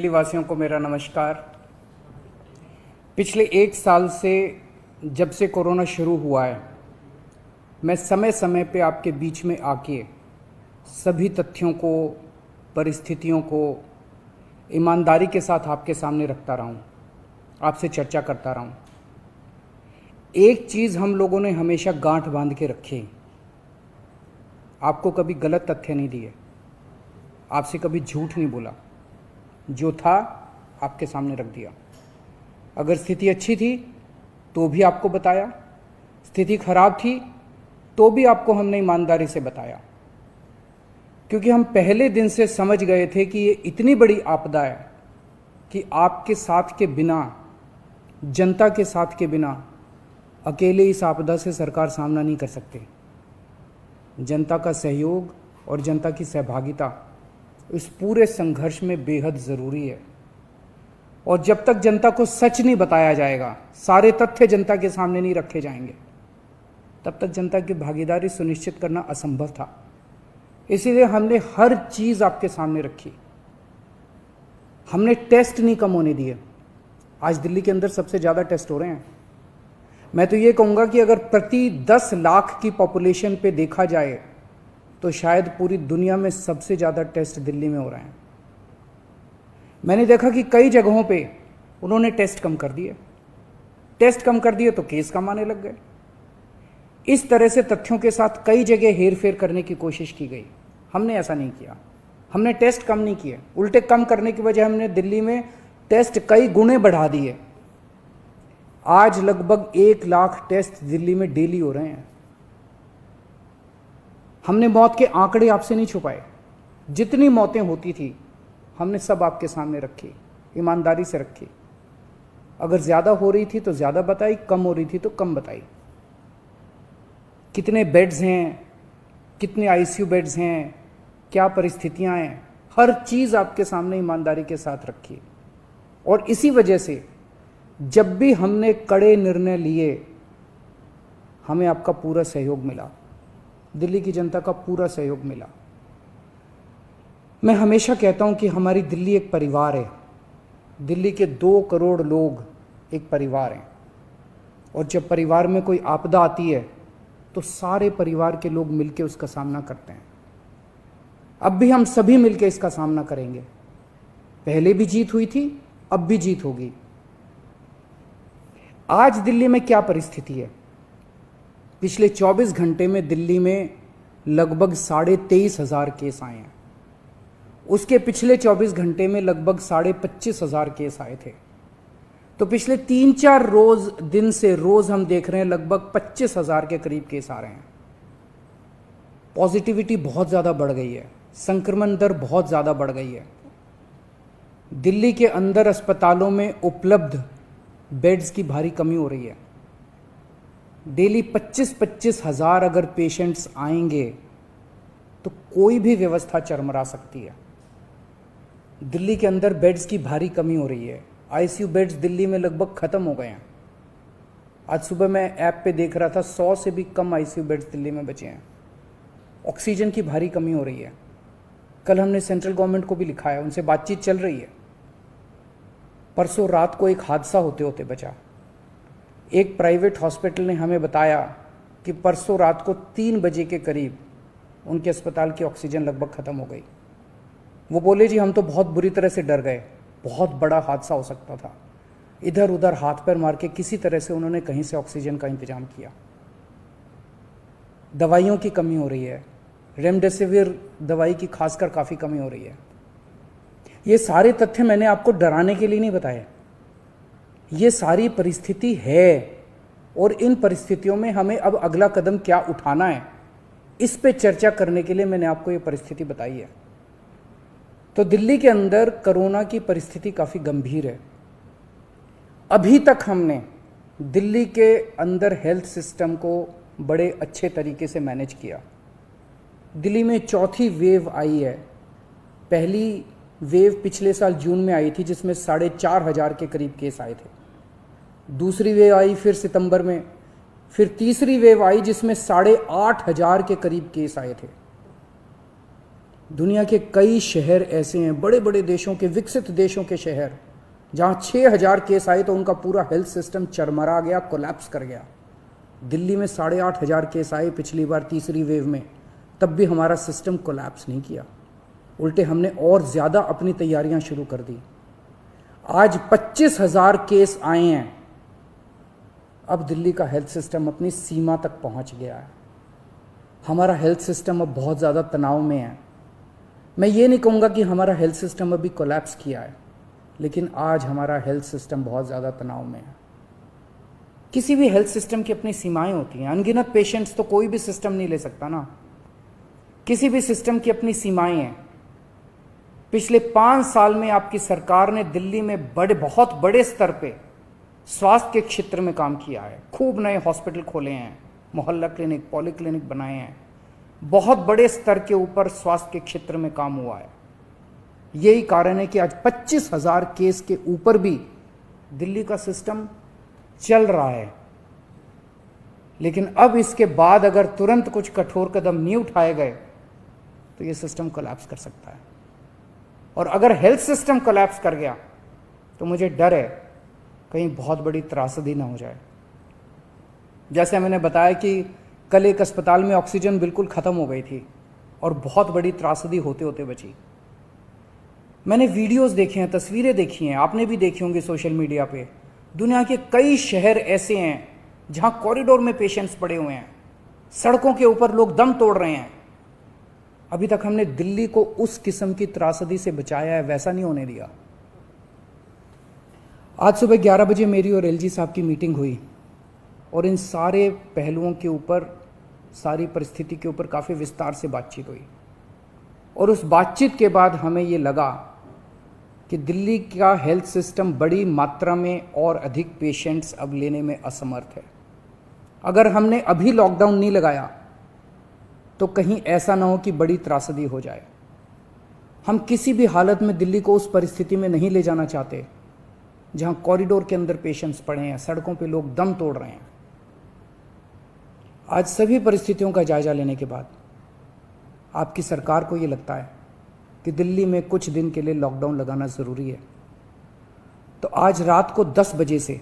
दिल्ली वासियों को मेरा नमस्कार। पिछले 1 साल से जब से कोरोना शुरू हुआ है, मैं समय समय पे आपके बीच में आके सभी तथ्यों को, परिस्थितियों को ईमानदारी के साथ आपके सामने रखता रहा हूँ, आपसे चर्चा करता रहा हूँ। एक चीज़ हम लोगों ने हमेशा गांठ बांध के रखी, आपको कभी गलत तथ्य नहीं दिए, आपसे कभी झूठ नहीं बोला, जो था आपके सामने रख दिया। अगर स्थिति अच्छी थी तो भी आपको बताया, स्थिति खराब थी तो भी आपको हमने ईमानदारी से बताया, क्योंकि हम पहले दिन से समझ गए थे कि ये इतनी बड़ी आपदा है कि आपके साथ के बिना, जनता के साथ के बिना अकेले इस आपदा से सरकार सामना नहीं कर सकती। जनता का सहयोग और जनता की सहभागिता इस पूरे संघर्ष में बेहद ज़रूरी है। और जब तक जनता को सच नहीं बताया जाएगा, सारे तथ्य जनता के सामने नहीं रखे जाएंगे, तब तक जनता की भागीदारी सुनिश्चित करना असंभव था। इसीलिए हमने हर चीज़ आपके सामने रखी। हमने टेस्ट नहीं कम होने दिए। आज दिल्ली के अंदर सबसे ज़्यादा टेस्ट हो रहे हैं। मैं तो ये कहूँगा कि अगर प्रति 10 लाख की पॉपुलेशन पे देखा जाए तो शायद पूरी दुनिया में सबसे ज़्यादा टेस्ट दिल्ली में हो रहे हैं। मैंने देखा कि कई जगहों पे उन्होंने टेस्ट कम कर दिए। टेस्ट कम कर दिए तो केस कम आने लग गए। इस तरह से तथ्यों के साथ कई जगह हेरफेर करने की कोशिश की गई। हमने ऐसा नहीं किया। हमने टेस्ट कम नहीं किए, उल्टे कम करने की वजह हमने दिल्ली में टेस्ट कई गुने बढ़ा दिए। आज लगभग 1 लाख टेस्ट दिल्ली में डेली हो रहे हैं। हमने मौत के आंकड़े आपसे नहीं छुपाए। जितनी मौतें होती थी हमने सब आपके सामने रखी, ईमानदारी से रखी। अगर ज़्यादा हो रही थी तो ज़्यादा बताई, कम हो रही थी तो कम बताई। कितने बेड्स हैं, कितने आईसीयू बेड्स हैं, क्या परिस्थितियां हैं, हर चीज़ आपके सामने ईमानदारी के साथ रखी। और इसी वजह से जब भी हमने कड़े निर्णय लिए, हमें आपका पूरा सहयोग मिला, दिल्ली की जनता का पूरा सहयोग मिला। मैं हमेशा कहता हूं कि हमारी दिल्ली एक परिवार है। दिल्ली के 2 करोड़ लोग एक परिवार हैं। और जब परिवार में कोई आपदा आती है तो सारे परिवार के लोग मिलकर उसका सामना करते हैं। अब भी हम सभी मिलकर इसका सामना करेंगे। पहले भी जीत हुई थी, अब भी जीत होगी। आज दिल्ली में क्या परिस्थिति है? पिछले 24 घंटे में दिल्ली में लगभग 23,500 केस आए हैं। उसके पिछले 24 घंटे में लगभग 25,500 केस आए थे। तो पिछले 3-4 दिन से रोज हम देख रहे हैं लगभग 25,000 के करीब केस आ रहे हैं। पॉजिटिविटी बहुत ज़्यादा बढ़ गई है, संक्रमण दर बहुत ज़्यादा बढ़ गई है। दिल्ली के अंदर अस्पतालों में उपलब्ध बेड्स की भारी कमी हो रही है। डेली 25-25 हज़ार अगर पेशेंट्स आएंगे तो कोई भी व्यवस्था चरमरा सकती है। दिल्ली के अंदर बेड्स की भारी कमी हो रही है। आईसीयू बेड्स दिल्ली में लगभग ख़त्म हो गए हैं। आज सुबह मैं ऐप पे देख रहा था 100 से भी कम आईसीयू बेड्स दिल्ली में बचे हैं। ऑक्सीजन की भारी कमी हो रही है। कल हमने सेंट्रल गवर्नमेंट को भी लिखा है, उनसे बातचीत चल रही है। परसों रात को एक हादसा होते होते बचा। एक प्राइवेट हॉस्पिटल ने हमें बताया कि परसों रात को 3 बजे के करीब उनके अस्पताल की ऑक्सीजन लगभग ख़त्म हो गई। वो बोले जी हम तो बहुत बुरी तरह से डर गए, बहुत बड़ा हादसा हो सकता था। इधर उधर हाथ पैर मार के किसी तरह से उन्होंने कहीं से ऑक्सीजन का इंतजाम किया। दवाइयों की कमी हो रही है, रेमडेसिविर दवाई की खासकर काफ़ी कमी हो रही है। ये सारे तथ्य मैंने आपको डराने के लिए नहीं बताए। ये सारी परिस्थिति है और इन परिस्थितियों में हमें अब अगला कदम क्या उठाना है, इस पे चर्चा करने के लिए मैंने आपको ये परिस्थिति बताई है। तो दिल्ली के अंदर कोरोना की परिस्थिति काफ़ी गंभीर है। अभी तक हमने दिल्ली के अंदर हेल्थ सिस्टम को बड़े अच्छे तरीके से मैनेज किया। दिल्ली में 4थी वेव आई है। पहली वेव पिछले साल जून में आई थी जिसमें 4,500 के करीब केस आए थे। दूसरी वेव आई फिर सितंबर में, फिर तीसरी वेव आई जिसमें 8,500 के करीब केस आए थे। दुनिया के कई शहर ऐसे हैं, बड़े बड़े देशों के, विकसित देशों के शहर, जहाँ 6,000 केस आए तो उनका पूरा हेल्थ सिस्टम चरमरा गया, कोलैप्स कर गया। दिल्ली में 8,500 केस आए पिछली बार तीसरी वेव में, तब भी हमारा सिस्टम कोलैप्स नहीं किया, उल्टे हमने और ज़्यादा अपनी तैयारियां शुरू कर दी। आज 25,000 केस आए हैं। अब दिल्ली का हेल्थ सिस्टम अपनी सीमा तक पहुंच गया है। हमारा हेल्थ सिस्टम अब बहुत ज़्यादा तनाव में है। मैं ये नहीं कहूँगा कि हमारा हेल्थ सिस्टम अभी कोलैप्स किया है, लेकिन आज हमारा हेल्थ सिस्टम बहुत ज़्यादा तनाव में है। किसी भी हेल्थ सिस्टम की अपनी सीमाएं होती हैं। अनगिनत पेशेंट्स तो कोई भी सिस्टम नहीं ले सकता ना। किसी भी सिस्टम की अपनी सीमाएं हैं। पिछले 5 साल में आपकी सरकार ने दिल्ली में बहुत बड़े स्तर पे स्वास्थ्य के क्षेत्र में काम किया है। खूब नए हॉस्पिटल खोले हैं, मोहल्ला क्लिनिक, पॉली क्लिनिक बनाए हैं। बहुत बड़े स्तर के ऊपर स्वास्थ्य के क्षेत्र में काम हुआ है। यही कारण है कि आज 25,000 केस के ऊपर भी दिल्ली का सिस्टम चल रहा है। लेकिन अब इसके बाद अगर तुरंत कुछ कठोर कदम नहीं उठाए गए तो ये सिस्टम कोलैप्स कर सकता है। और अगर हेल्थ सिस्टम कोलैप्स कर गया तो मुझे डर है कहीं बहुत बड़ी त्रासदी ना हो जाए। जैसे मैंने बताया कि कल एक अस्पताल में ऑक्सीजन बिल्कुल ख़त्म हो गई थी और बहुत बड़ी त्रासदी होते होते बची। मैंने वीडियोस देखे हैं, तस्वीरें देखी हैं, आपने भी देखी होंगी सोशल मीडिया पे। दुनिया के कई शहर ऐसे हैं जहां कॉरिडोर में पेशेंट्स पड़े हुए हैं, सड़कों के ऊपर लोग दम तोड़ रहे हैं। अभी तक हमने दिल्ली को उस किस्म की त्रासदी से बचाया है, वैसा नहीं होने दिया। आज सुबह 11 बजे मेरी और एलजी साहब की मीटिंग हुई और इन सारे पहलुओं के ऊपर, सारी परिस्थिति के ऊपर काफ़ी विस्तार से बातचीत हुई। और उस बातचीत के बाद हमें ये लगा कि दिल्ली का हेल्थ सिस्टम बड़ी मात्रा में और अधिक पेशेंट्स अब लेने में असमर्थ है। अगर हमने अभी लॉकडाउन नहीं लगाया तो कहीं ऐसा ना हो कि बड़ी त्रासदी हो जाए। हम किसी भी हालत में दिल्ली को उस परिस्थिति में नहीं ले जाना चाहते जहां कॉरिडोर के अंदर पेशेंट्स पड़े हैं, सड़कों पे लोग दम तोड़ रहे हैं। आज सभी परिस्थितियों का जायजा लेने के बाद आपकी सरकार को ये लगता है कि दिल्ली में कुछ दिन के लिए लॉकडाउन लगाना ज़रूरी है, तो आज रात को 10 बजे से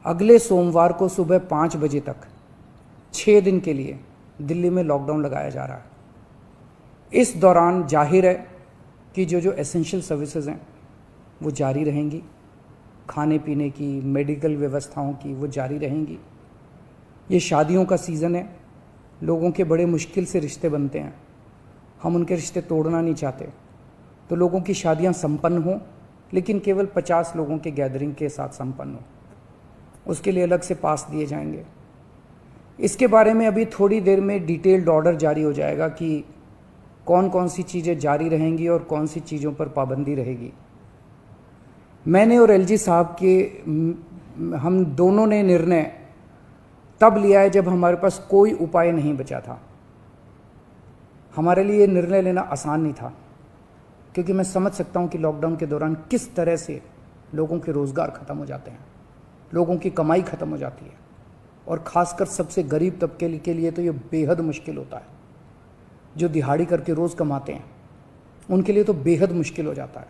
अगले सोमवार को सुबह 5 बजे तक 6 दिन के लिए दिल्ली में लॉकडाउन लगाया जा रहा है। इस दौरान जाहिर है कि जो एसेंशियल सर्विसेज हैं वो जारी रहेंगी, खाने पीने की, मेडिकल व्यवस्थाओं की वो जारी रहेंगी। ये शादियों का सीज़न है, लोगों के बड़े मुश्किल से रिश्ते बनते हैं, हम उनके रिश्ते तोड़ना नहीं चाहते, तो लोगों की शादियां संपन्न हों, लेकिन केवल 50 लोगों के गैदरिंग के साथ संपन्न हो। उसके लिए अलग से पास दिए जाएंगे। इसके बारे में अभी थोड़ी देर में डिटेल्ड ऑर्डर जारी हो जाएगा कि कौन कौन सी चीज़ें जारी रहेंगी और कौन सी चीज़ों पर पाबंदी रहेगी। मैंने और एलजी साहब के हम दोनों ने निर्णय तब लिया है जब हमारे पास कोई उपाय नहीं बचा था। हमारे लिए ये निर्णय लेना आसान नहीं था, क्योंकि मैं समझ सकता हूँ कि लॉकडाउन के दौरान किस तरह से लोगों के रोज़गार ख़त्म हो जाते हैं, लोगों की कमाई ख़त्म हो जाती है, और ख़ासकर सबसे गरीब तबके के लिए तो ये बेहद मुश्किल होता है। जो दिहाड़ी करके रोज़ कमाते हैं उनके लिए तो बेहद मुश्किल हो जाता है।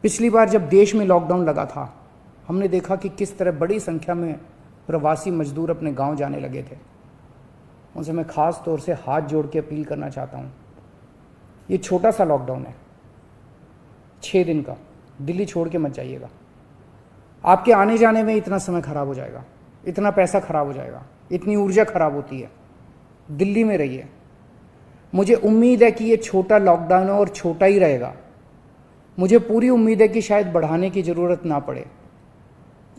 पिछली बार जब देश में लॉकडाउन लगा था, हमने देखा कि किस तरह बड़ी संख्या में प्रवासी मजदूर अपने गांव जाने लगे थे। उनसे मैं ख़ास तौर से हाथ जोड़ के अपील करना चाहता हूँ, ये छोटा सा लॉकडाउन है 6 दिन का, दिल्ली छोड़ के मत जाइएगा। आपके आने जाने में इतना समय खराब हो जाएगा, इतना पैसा खराब हो जाएगा, इतनी ऊर्जा खराब होती है। दिल्ली में रहिए। मुझे उम्मीद है कि ये छोटा लॉकडाउन है और छोटा ही रहेगा। मुझे पूरी उम्मीद है कि शायद बढ़ाने की ज़रूरत ना पड़े।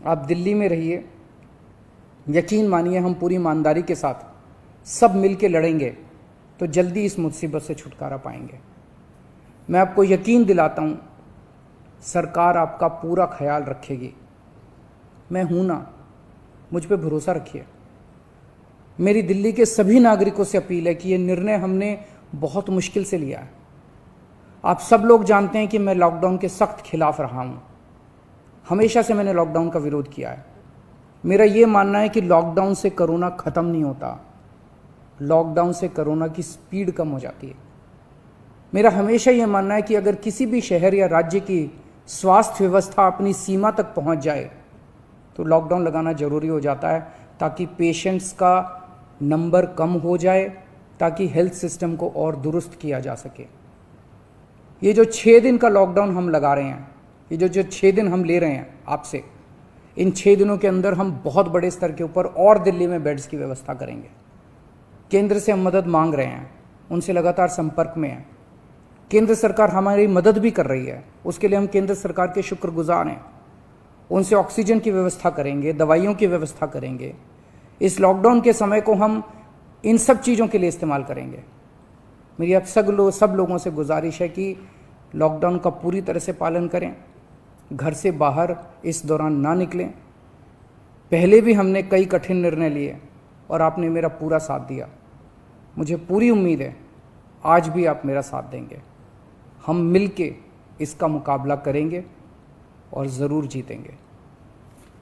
आप दिल्ली में रहिए। यकीन मानिए, हम पूरी ईमानदारी के साथ सब मिल के लड़ेंगे तो जल्दी इस मुसीबत से छुटकारा पाएंगे। मैं आपको यकीन दिलाता हूँ, सरकार आपका पूरा ख्याल रखेगी। मैं हूँ ना, मुझ पे भरोसा रखिए। मेरी दिल्ली के सभी नागरिकों से अपील है कि ये निर्णय हमने बहुत मुश्किल से लिया है। आप सब लोग जानते हैं कि मैं लॉकडाउन के सख्त खिलाफ रहा हूँ। हमेशा से मैंने लॉकडाउन का विरोध किया है। मेरा ये मानना है कि लॉकडाउन से कोरोना ख़त्म नहीं होता, लॉकडाउन से कोरोना की स्पीड कम हो जाती है। मेरा हमेशा ये मानना है कि अगर किसी भी शहर या राज्य की स्वास्थ्य व्यवस्था अपनी सीमा तक पहुंच जाए तो लॉकडाउन लगाना ज़रूरी हो जाता है, ताकि पेशेंट्स का नंबर कम हो जाए, ताकि हेल्थ सिस्टम को और दुरुस्त किया जा सके। ये जो 6 दिन का लॉकडाउन हम लगा रहे हैं, ये जो 6 दिन हम ले रहे हैं आपसे, इन 6 दिनों के अंदर हम बहुत बड़े स्तर के ऊपर और दिल्ली में बेड्स की व्यवस्था करेंगे। केंद्र से हम मदद मांग रहे हैं, उनसे लगातार संपर्क में हैं। केंद्र सरकार हमारी मदद भी कर रही है, उसके लिए हम केंद्र सरकार के शुक्रगुजार हैं। उनसे ऑक्सीजन की व्यवस्था करेंगे, दवाइयों की व्यवस्था करेंगे। इस लॉकडाउन के समय को हम इन सब चीज़ों के लिए इस्तेमाल करेंगे। मेरी अब सब लोगों से गुजारिश है कि लॉकडाउन का पूरी तरह से पालन करें, घर से बाहर इस दौरान ना निकलें। पहले भी हमने कई कठिन निर्णय लिए और आपने मेरा पूरा साथ दिया। मुझे पूरी उम्मीद है आज भी आप मेरा साथ देंगे। हम मिलके इसका मुकाबला करेंगे और ज़रूर जीतेंगे।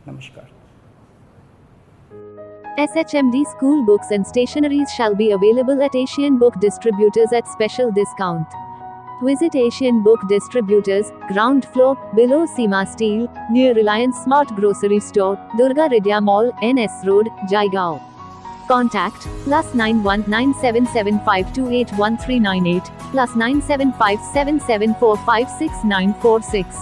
नमस्कार। SHMD school books and stationeries shall be available at Asian Book Distributors at special discount. Visit Asian Book Distributors, ground floor, below Seema Steel, near Reliance Smart Grocery Store, Durga Ridya Mall, NS Road, Jaigaon. Contact +919775281398, +97577456946.